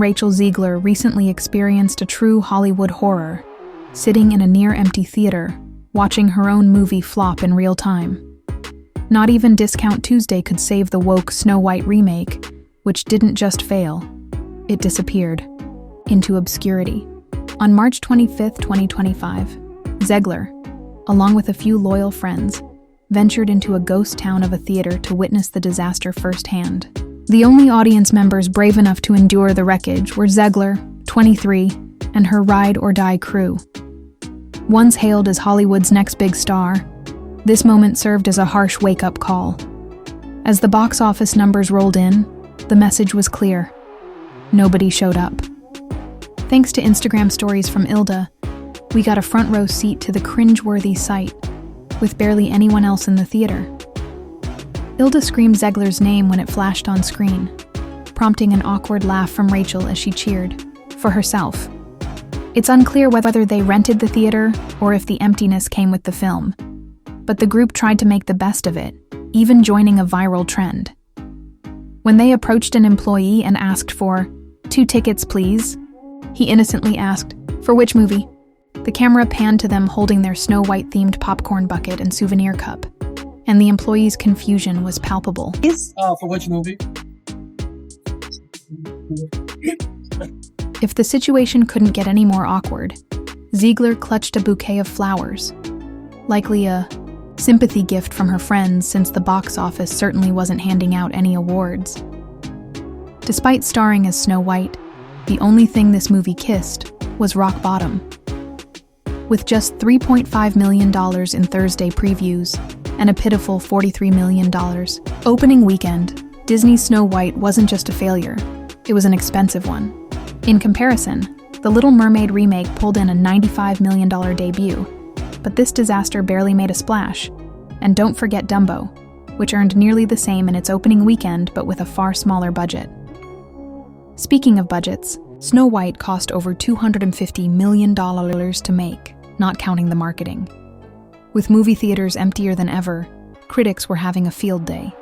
Rachel Zegler recently experienced a true Hollywood horror, sitting in a near-empty theater, watching her own movie flop in real time. Not even Discount Tuesday could save the woke Snow White remake, which didn't just fail, it disappeared into obscurity. On March 25, 2025, Zegler, along with a few loyal friends, ventured into a ghost town of a theater to witness the disaster firsthand. The only audience members brave enough to endure the wreckage were Zegler, 23, and her ride-or-die crew. Once hailed as Hollywood's next big star, this moment served as a harsh wake-up call. As the box office numbers rolled in, the message was clear. Nobody showed up. Thanks to Instagram stories from Ilda, we got a front-row seat to the cringe-worthy sight, with barely anyone else in the theater. Ilda screamed Zegler's name when it flashed on screen, prompting an awkward laugh from Rachel as she cheered, for herself. It's unclear whether they rented the theater or if the emptiness came with the film, but the group tried to make the best of it, even joining a viral trend. When they approached an employee and asked for 2 tickets, please, he innocently asked, "For which movie?" The camera panned to them holding their Snow White-themed popcorn bucket and souvenir cup, and the employee's confusion was palpable. For which movie? If the situation couldn't get any more awkward, Zegler clutched a bouquet of flowers, likely a sympathy gift from her friends since the box office certainly wasn't handing out any awards. Despite starring as Snow White, the only thing this movie kissed was rock bottom. With just $3.5 million in Thursday previews and a pitiful $43 million opening weekend, Disney's Snow White wasn't just a failure, it was an expensive one. In comparison, The Little Mermaid remake pulled in a $95 million debut, but this disaster barely made a splash. And don't forget Dumbo, which earned nearly the same in its opening weekend but with a far smaller budget. Speaking of budgets, Snow White cost over $250 million to make, not counting the marketing. With movie theaters emptier than ever, critics were having a field day.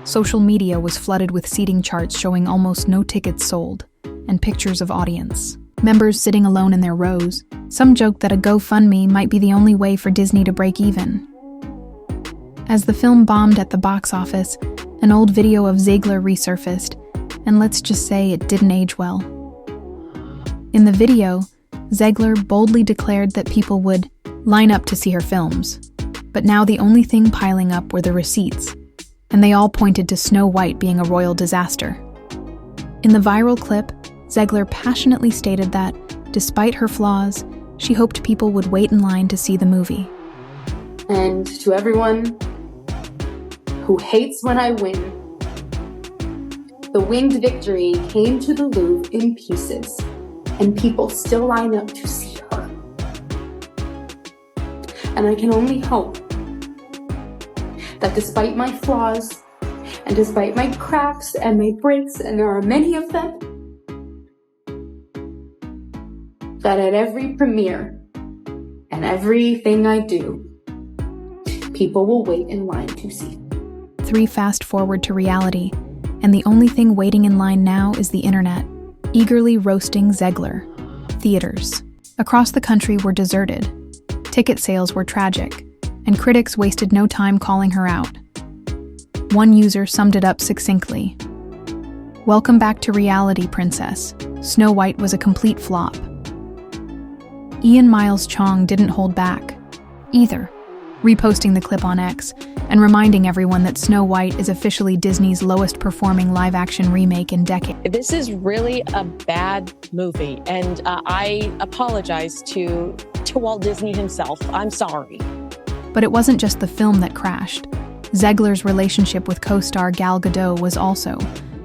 Social media was flooded with seating charts showing almost no tickets sold, and pictures of audience members sitting alone in their rows. Some joked that a GoFundMe might be the only way for Disney to break even. As the film bombed at the box office, an old video of Zegler resurfaced, and let's just say it didn't age well. In the video, Zegler boldly declared that people would line up to see her films, but now the only thing piling up were the receipts, and they all pointed to Snow White being a royal disaster. In the viral clip, Zegler passionately stated that, despite her flaws, she hoped people would wait in line to see the movie. And to everyone who hates when I win, the winged victory came to the Louvre in pieces, and people still line up to see her. And I can only hope that despite my flaws, and despite my cracks and my breaks, and there are many of them, that at every premiere and everything I do, people will wait in line to see. 3 fast forward to reality, and the only thing waiting in line now is the internet, eagerly roasting Zegler. Theaters across the country were deserted, ticket sales were tragic, and critics wasted no time calling her out. One user summed it up succinctly. "Welcome back to reality, princess. Snow White was a complete flop." Ian Miles Chong didn't hold back, either, reposting the clip on X and reminding everyone that Snow White is officially Disney's lowest-performing live-action remake in decades. This is really a bad movie, and I apologize to Walt Disney himself. I'm sorry. But it wasn't just the film that crashed. Zegler's relationship with co-star Gal Gadot was also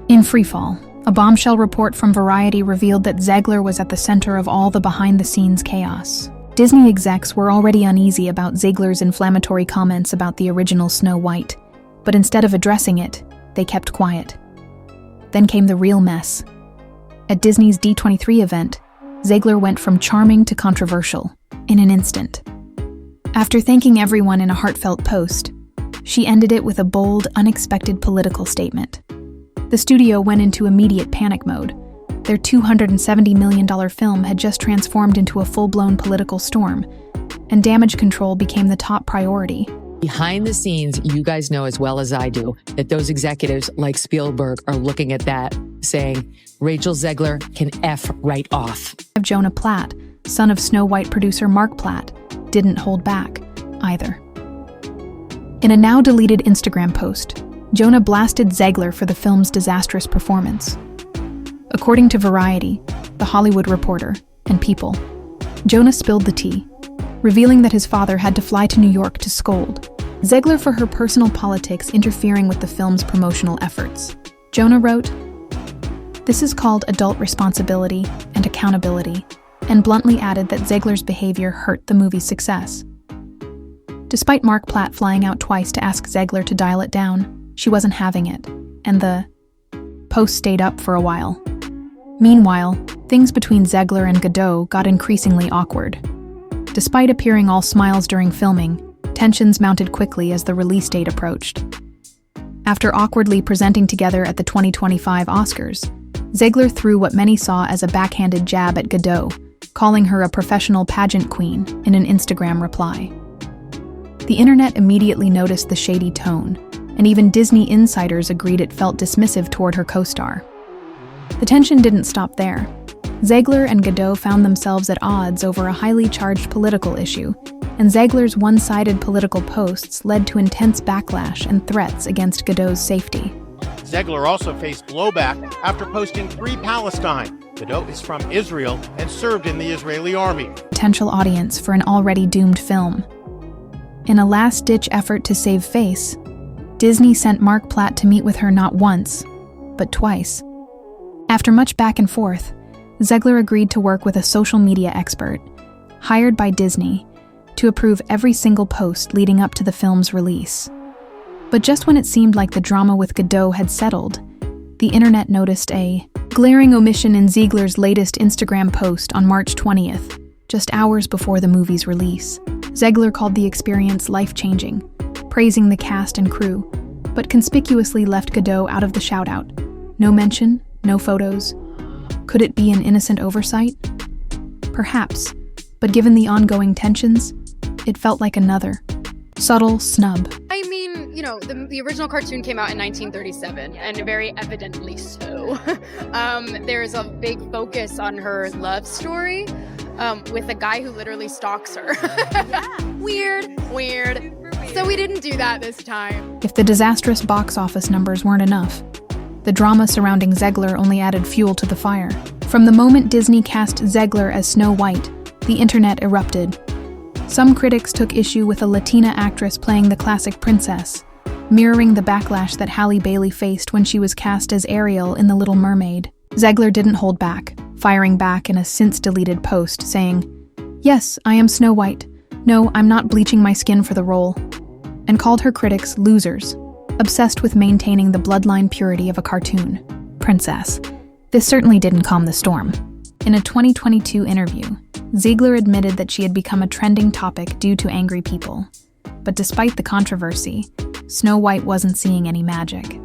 in freefall. A bombshell report from Variety revealed that Zegler was at the center of all the behind-the-scenes chaos. Disney execs were already uneasy about Zegler's inflammatory comments about the original Snow White, but instead of addressing it, they kept quiet. Then came the real mess. At Disney's D23 event, Zegler went from charming to controversial in an instant. After thanking everyone in a heartfelt post, she ended it with a bold, unexpected political statement. The studio went into immediate panic mode, Their $270 million film had just transformed into a full-blown political storm, and damage control became the top priority. Behind the scenes, you guys know as well as I do that those executives like Spielberg are looking at that, saying, Rachel Zegler can F right off. Jonah Platt, son of Snow White producer Mark Platt, didn't hold back either. In a now-deleted Instagram post, Jonah blasted Zegler for the film's disastrous performance. According to Variety, The Hollywood Reporter, and People, Jonah spilled the tea, revealing that his father had to fly to New York to scold Zegler for her personal politics interfering with the film's promotional efforts. Jonah wrote, "This is called adult responsibility and accountability," and bluntly added that Zegler's behavior hurt the movie's success. Despite Mark Platt flying out twice to ask Zegler to dial it down, she wasn't having it, and the post stayed up for a while. Meanwhile, things between Zegler and Godot got increasingly awkward. Despite appearing all smiles during filming, tensions mounted quickly as the release date approached. After awkwardly presenting together at the 2025 Oscars, Zegler threw what many saw as a backhanded jab at Godot, calling her a professional pageant queen in an Instagram reply. The internet immediately noticed the shady tone, and even Disney insiders agreed it felt dismissive toward her co-star. The tension didn't stop there. Zegler and Godot found themselves at odds over a highly charged political issue, and Zegler's one-sided political posts led to intense backlash and threats against Godot's safety. Zegler also faced blowback after posting Free Palestine. Godot is from Israel and served in the Israeli army. Potential audience for an already doomed film. In a last-ditch effort to save face, Disney sent Mark Platt to meet with her not once, but twice. After much back and forth, Zegler agreed to work with a social media expert, hired by Disney, to approve every single post leading up to the film's release. But just when it seemed like the drama with Godot had settled, the internet noticed a glaring omission in Zegler's latest Instagram post on March 20th, just hours before the movie's release. Zegler called the experience life-changing, praising the cast and crew, but conspicuously left Godot out of the shout-out. No mention, no photos. Could it be an innocent oversight? Perhaps, but given the ongoing tensions, it felt like another subtle snub. I mean, you know, the original cartoon came out in 1937, and very evidently so. There's a big focus on her love story with a guy who literally stalks her. Weird. So we didn't do that this time. If the disastrous box office numbers weren't enough, the drama surrounding Zegler only added fuel to the fire. From the moment Disney cast Zegler as Snow White, the internet erupted. Some critics took issue with a Latina actress playing the classic princess, mirroring the backlash that Halle Bailey faced when she was cast as Ariel in The Little Mermaid. Zegler didn't hold back, firing back in a since-deleted post saying, "Yes, I am Snow White. No, I'm not bleaching my skin for the role," and called her critics losers, obsessed with maintaining the bloodline purity of a cartoon princess. This certainly didn't calm the storm. In a 2022 interview, Zegler admitted that she had become a trending topic due to angry people. But despite the controversy, Snow White wasn't seeing any magic.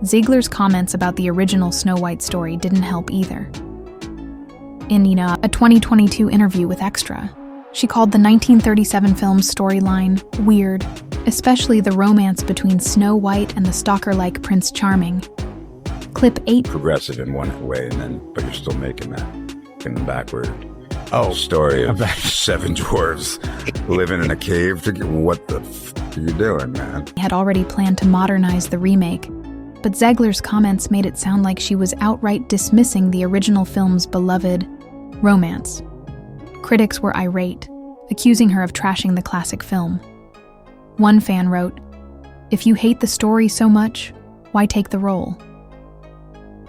Zegler's comments about the original Snow White story didn't help either. In a 2022 interview with Extra, she called the 1937 film's storyline weird, especially the romance between Snow White and the stalker-like Prince Charming. Clip 8. Progressive in one way, but you're still making that in the backward story of 7 dwarves living in a cave. What the f are you doing, man? Had already planned to modernize the remake, but Zegler's comments made it sound like she was outright dismissing the original film's beloved romance. Critics were irate, accusing her of trashing the classic film. One fan wrote, "If you hate the story so much, why take the role?"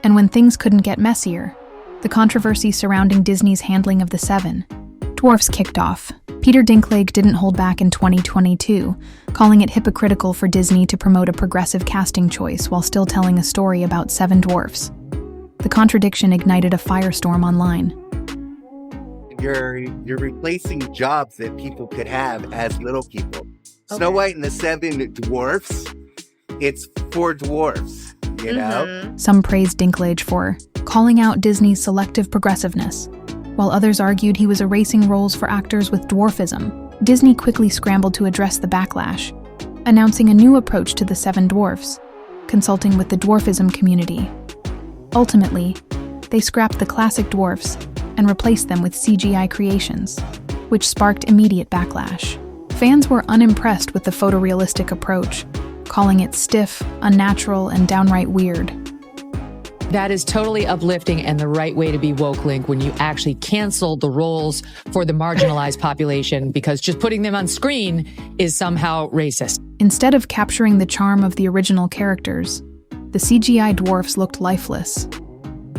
And when things couldn't get messier, the controversy surrounding Disney's handling of the 7 dwarfs kicked off. Peter Dinklage didn't hold back in 2022, calling it hypocritical for Disney to promote a progressive casting choice while still telling a story about 7 dwarfs. The contradiction ignited a firestorm online. You're replacing jobs that people could have as little people. Okay. Snow White and the 7 dwarfs, it's 4 dwarfs, you know? Some praised Dinklage for calling out Disney's selective progressiveness, while others argued he was erasing roles for actors with dwarfism. Disney quickly scrambled to address the backlash, announcing a new approach to the Seven Dwarfs, consulting with the dwarfism community. Ultimately, they scrapped the classic dwarfs and replaced them with CGI creations, which sparked immediate backlash. Fans were unimpressed with the photorealistic approach, calling it stiff, unnatural, and downright weird. That is totally uplifting and the right way to be woke, Link, when you actually cancel the roles for the marginalized population, because just putting them on screen is somehow racist. Instead of capturing the charm of the original characters, the CGI dwarfs looked lifeless.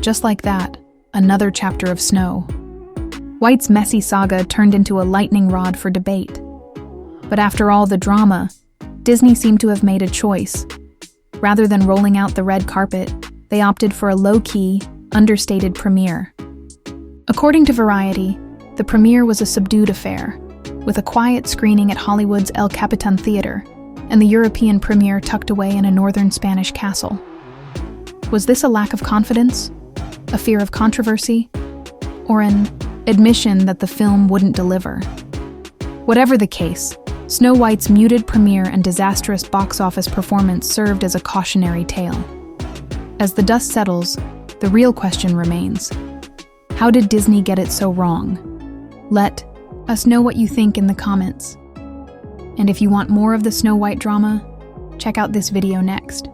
Just like that, another chapter of Snow White's messy saga turned into a lightning rod for debate. But after all the drama, Disney seemed to have made a choice. Rather than rolling out the red carpet, they opted for a low-key, understated premiere. According to Variety, the premiere was a subdued affair, with a quiet screening at Hollywood's El Capitan Theater and the European premiere tucked away in a northern Spanish castle. Was this a lack of confidence, a fear of controversy, or an admission that the film wouldn't deliver? Whatever the case, Snow White's muted premiere and disastrous box office performance served as a cautionary tale. As the dust settles, the real question remains: how did Disney get it so wrong? Let us know what you think in the comments. And if you want more of the Snow White drama, check out this video next.